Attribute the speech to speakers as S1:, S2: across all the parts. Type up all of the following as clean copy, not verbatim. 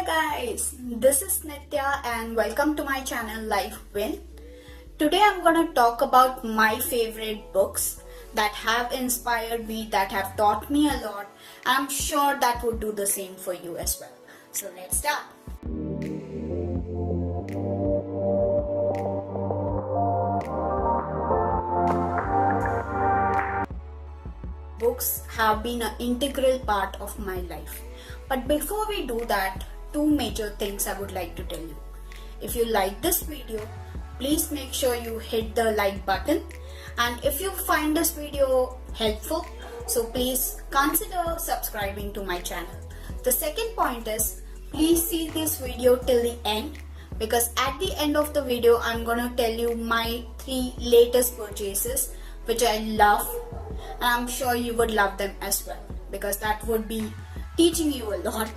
S1: there guys, this is Nitya and welcome to my channel Life Win. Today I'm gonna talk about my favorite books that have inspired me, that have taught me a lot. I'm sure that would do the same for you as well. So let's start. Books have been an integral part of my life. But before we do that, two major things I would like to tell you. If you like this video, please make sure you hit the like button. And if you find this video helpful, so please consider subscribing to my channel. The second point is, please see this video till the end, because at the end of the video, I'm gonna tell you my 3 latest purchases, which I love. And I'm sure you would love them as well, because that would be teaching you a lot.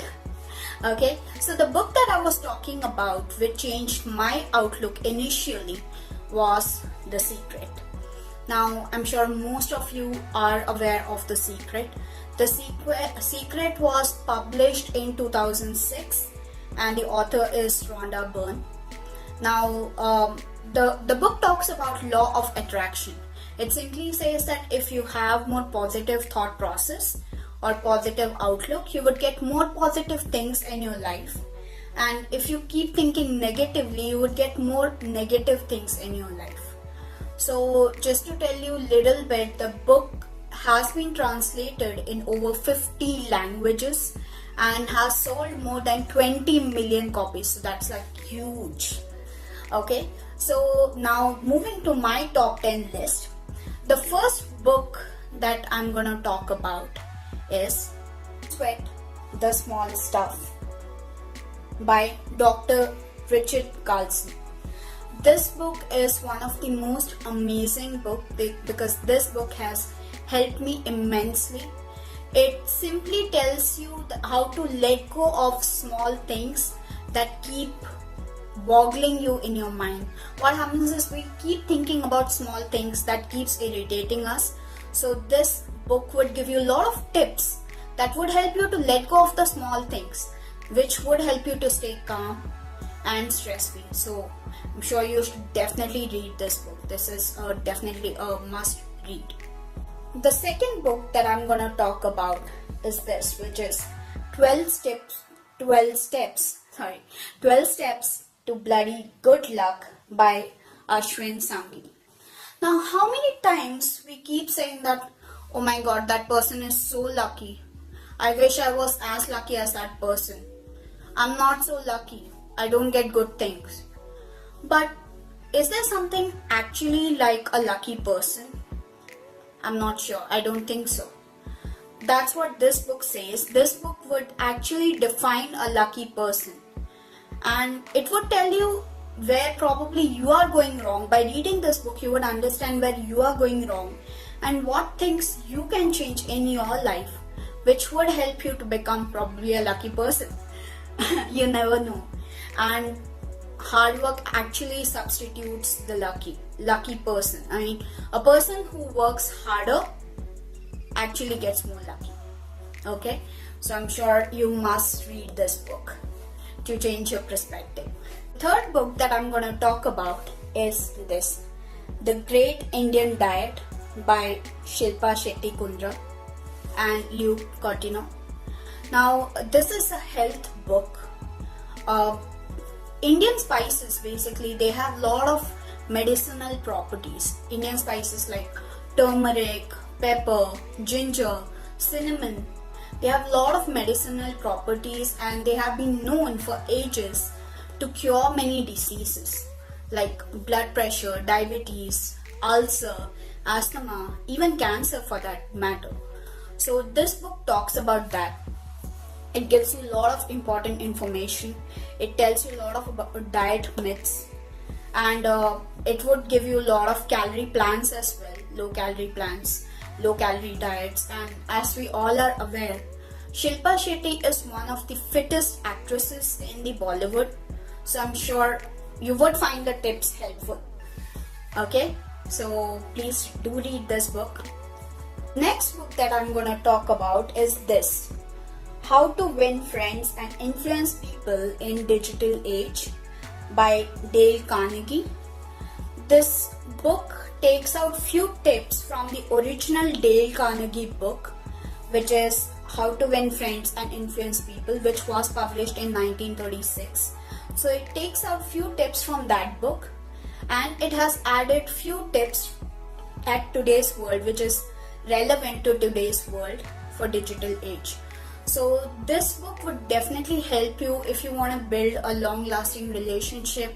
S1: Okay, so the book that I was talking about, which changed my outlook initially, was The Secret. Now, I'm sure most of you are aware of The Secret. The Secret was published in 2006 and the author is Rhonda Byrne. Now, the book talks about law of attraction. It simply says that if you have more positive thought process or positive outlook, you would get more positive things in your life. And if you keep thinking negatively, you would get more negative things in your life. So just to tell you a little bit, the book has been translated in over 50 languages and has sold more than 20 million copies. So that's like huge. Okay, so now moving to my top 10 list. The first book that I'm gonna talk about is Sweat the Small Stuff by Dr. Richard Carlson. This book is one of the most amazing books because this book has helped me immensely. It simply tells you how to let go of small things that keep boggling you in your mind. What happens is we keep thinking about small things that keeps irritating us. So this book would give you a lot of tips that would help you to let go of the small things, which would help you to stay calm and stress free. So I'm sure you should definitely read this book. This is definitely a must read. The second book that I'm gonna talk about is this, which is 12 Steps to Bloody Good Luck by Ashwin Sanghi. Now, how many times we keep saying that, oh my god, that person is so lucky. I wish I was as lucky as that person. I'm not so lucky. I don't get good things. But is there something actually like a lucky person? I'm not sure. I don't think so. That's what this book says. This book would actually define a lucky person. And it would tell you where probably you are going wrong. By reading this book, you would understand where you are going wrong and what things you can change in your life, which would help you to become probably a lucky person. You never know. And hard work actually substitutes the lucky person. I mean, a person who works harder actually gets more lucky. Okay, so I'm sure you must read this book to change your perspective. Third book that I'm gonna talk about is this, The Great Indian Diet by Shilpa Shetty Kundra and Luke Cortino. Now, this is a health book. Indian spices, basically, they have a lot of medicinal properties. Indian spices like turmeric, pepper, ginger, cinnamon, they have a lot of medicinal properties and they have been known for ages to cure many diseases like blood pressure, diabetes, ulcer, asthma, even cancer for that matter. So this book talks about that. It gives you a lot of important information. It tells you a lot of about diet myths, and it would give you a lot of calorie plans as well, low calorie plans, low calorie diets. And as we all are aware, Shilpa Shetty is one of the fittest actresses in the Bollywood. So I'm sure you would find the tips helpful. Okay, so please do read this book. Next book that I'm gonna talk about is this, How to Win Friends and Influence People in Digital Age by Dale Carnegie. This book takes out few tips from the original Dale Carnegie book, which is How to Win Friends and Influence People, which was published in 1936. So it takes out few tips from that book, and it has added few tips at today's world, which is relevant to today's world for digital age. So this book would definitely help you if you want to build a long-lasting relationship,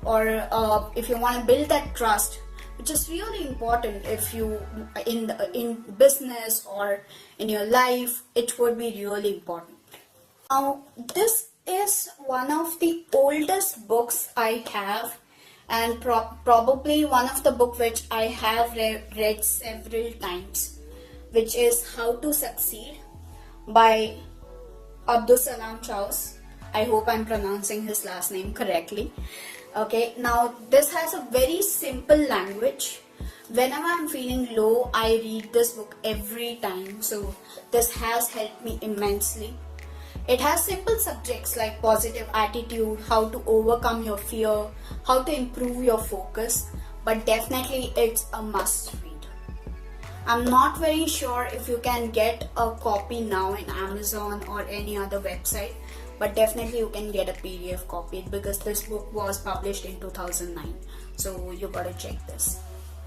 S1: or if you want to build that trust, which is really important if you in business or in your life. It would be really important. Now, this is one of the oldest books I have, and probably one of the book which I have read several times, which is How to Succeed by Abdul Salam Chaus. I hope I'm pronouncing his last name correctly. Okay, now this has a very simple language. Whenever I'm feeling low, I read this book every time. So this has helped me immensely. It has simple subjects like positive attitude, how to overcome your fear, how to improve your focus, but definitely it's a must read. I'm not very sure if you can get a copy now in Amazon or any other website, but definitely you can get a PDF copy because this book was published in 2009. So you gotta check this.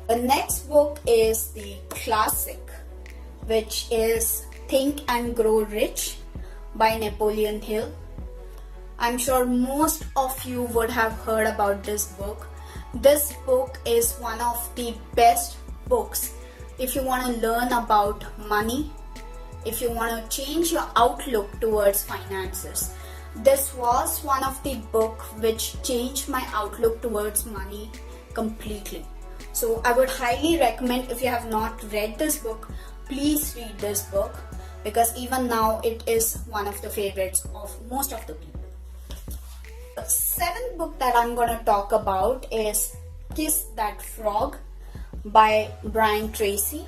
S1: The next book is the classic, which is Think and Grow Rich by Napoleon Hill. I'm sure most of you would have heard about this book. This book is one of the best books if you want to learn about money, if you want to change your outlook towards finances. This was one of the book which changed my outlook towards money completely. So I would highly recommend, if you have not read this book, please read this book, because even now it is one of the favorites of most of the people. The seventh book that I'm going to talk about is Kiss That Frog by Brian Tracy.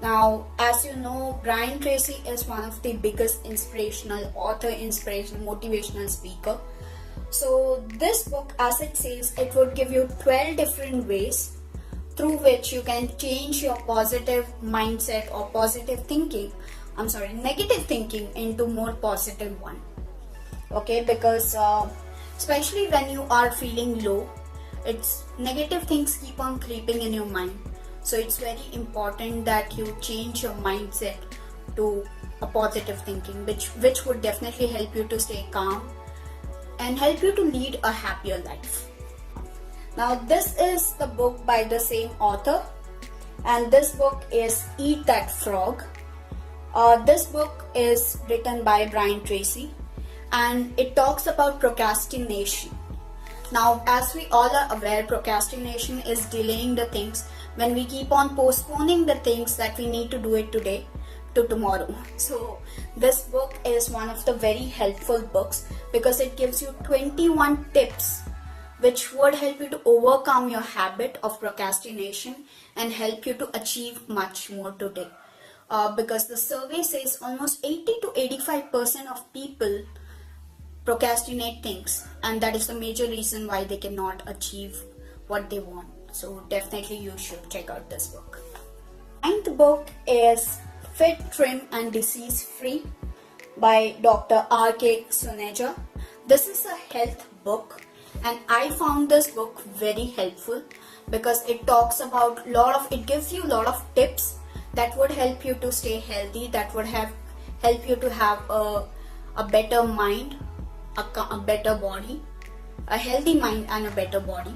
S1: Now, as you know, Brian Tracy is one of the biggest inspirational author, motivational speaker. So this book, as it says, it would give you 12 different ways through which you can change your positive mindset or negative thinking into more positive one. Okay, because especially when you are feeling low, it's negative things keep on creeping in your mind. So it's very important that you change your mindset to a positive thinking, which would definitely help you to stay calm and help you to lead a happier life. Now, this is the book by the same author, and this book is Eat That Frog. This book is written by Brian Tracy, and it talks about procrastination. Now, as we all are aware, procrastination is delaying the things, when we keep on postponing the things that we need to do it today to tomorrow. So this book is one of the very helpful books because it gives you 21 tips which would help you to overcome your habit of procrastination and help you to achieve much more today. Because the survey says almost 80 to 85% of people procrastinate things, and that is the major reason why they cannot achieve what they want. So definitely you should check out this book. Ninth book is Fit, Trim and Disease Free by Dr. R.K. Suneja. This is a health book, and I found this book very helpful because it talks about it gives you a lot of tips that would help you to stay healthy, that would help you to have a better mind, a better body, a healthy mind and a better body.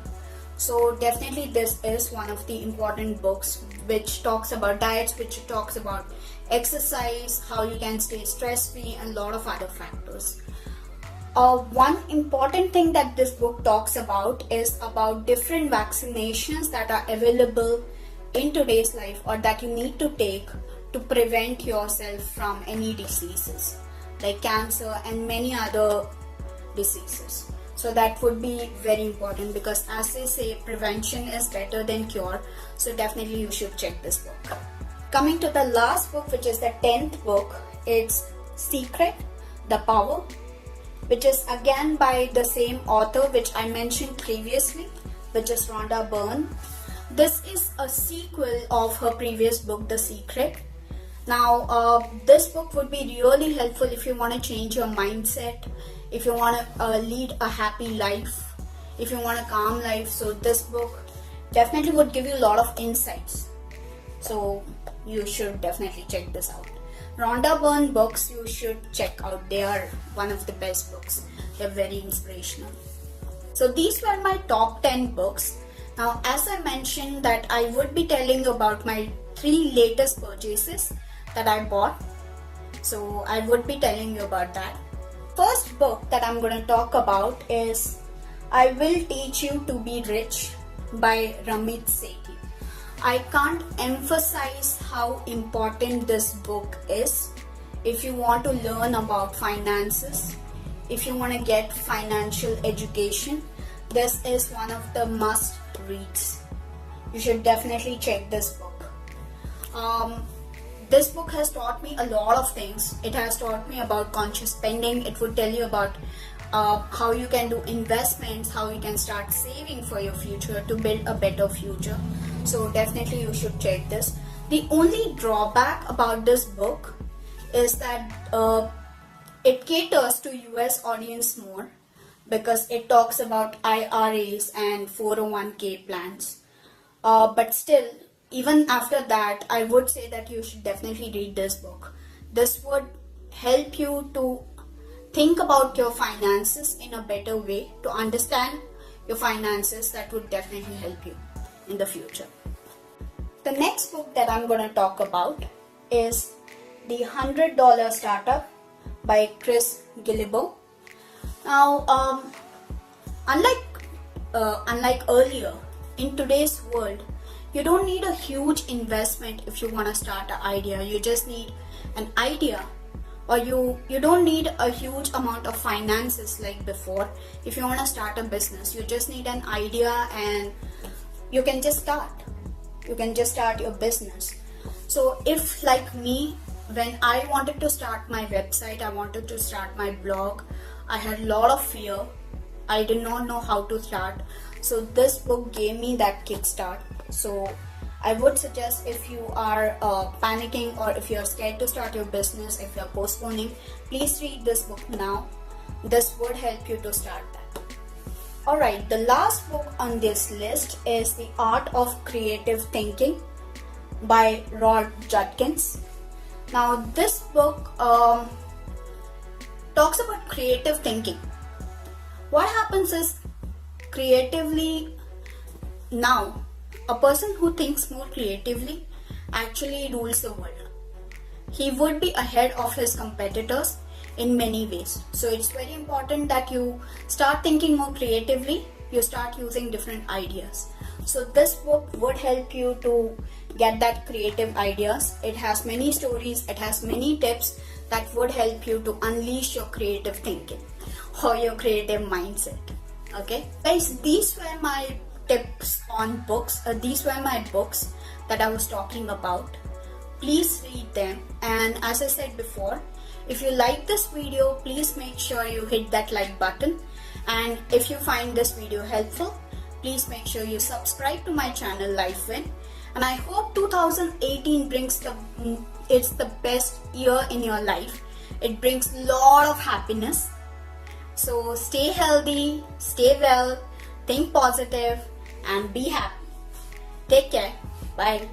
S1: So definitely this is one of the important books which talks about diets, which talks about exercise, how you can stay stress free, and a lot of other factors. One important thing that this book talks about is about different vaccinations that are available in today's life, or that you need to take to prevent yourself from any diseases like cancer and many other diseases. So that would be very important because, as they say, prevention is better than cure. So definitely you should check this book. Coming to the last book, which is the 10th book, it's Secret, The Power, which is again by the same author which I mentioned previously, which is Rhonda Byrne. This is a sequel of her previous book, The Secret. Now, this book would be really helpful if you want to change your mindset, if you want to lead a happy life, if you want a calm life. So this book definitely would give you a lot of insights. So you should definitely check this out. Rhonda Byrne books you should check out. They are one of the best books. They're very inspirational. So these were my top 10 books. Now, as I mentioned that I would be telling you about my 3 latest purchases that I bought. So I would be telling you about that. First book that I'm going to talk about is I Will Teach You to Be Rich by Ramit Sethi. I can't emphasize how important this book is if you want to learn about finances, if you want to get financial education. This is one of the must reads. You should definitely check this book. This book has taught me a lot of things. It has taught me about conscious spending. It would tell you about how you can do investments, how you can start saving for your future to build a better future. So definitely you should check this. The only drawback about this book is that it caters to US audience more, because it talks about IRAs and 401k plans. But still, even after that, I would say that you should definitely read this book. This would help you to think about your finances in a better way, to understand your finances. That would definitely help you in the future. The next book that I'm going to talk about is The $100 Startup by Chris Guillebeau. Now, unlike earlier, in today's world, you don't need a huge investment if you want to start an idea. You just need an idea, or you don't need a huge amount of finances like before. If you want to start a business, you just need an idea and you can just start. You can just start your business. So if like me, when I wanted to start my website, I wanted to start my blog, I had a lot of fear. I did not know how to start. So this book gave me that kickstart. So I would suggest, if you are panicking, or if you're scared to start your business, if you're postponing, please read this book now. This would help you to start that. Alright, the last book on this list is The Art of Creative Thinking by Rod Judkins. Now this book talks about creative thinking. What happens is, creatively now, a person who thinks more creatively actually rules the world. He would be ahead of his competitors in many ways. So it's very important that you start thinking more creatively. You start using different ideas. So this book would help you to get that creative ideas. It has many stories, it has many tips that would help you to unleash your creative thinking or your creative mindset. Okay, guys, these were my tips on books. These were my books that I was talking about. Please read them, and as I said before, if you like this video, please make sure you hit that like button, and if you find this video helpful, please make sure you subscribe to my channel LifeWin. And I hope 2018 brings it's the best year in your life. It brings a lot of happiness. So stay healthy, stay well, think positive, and be happy. Take care. Bye.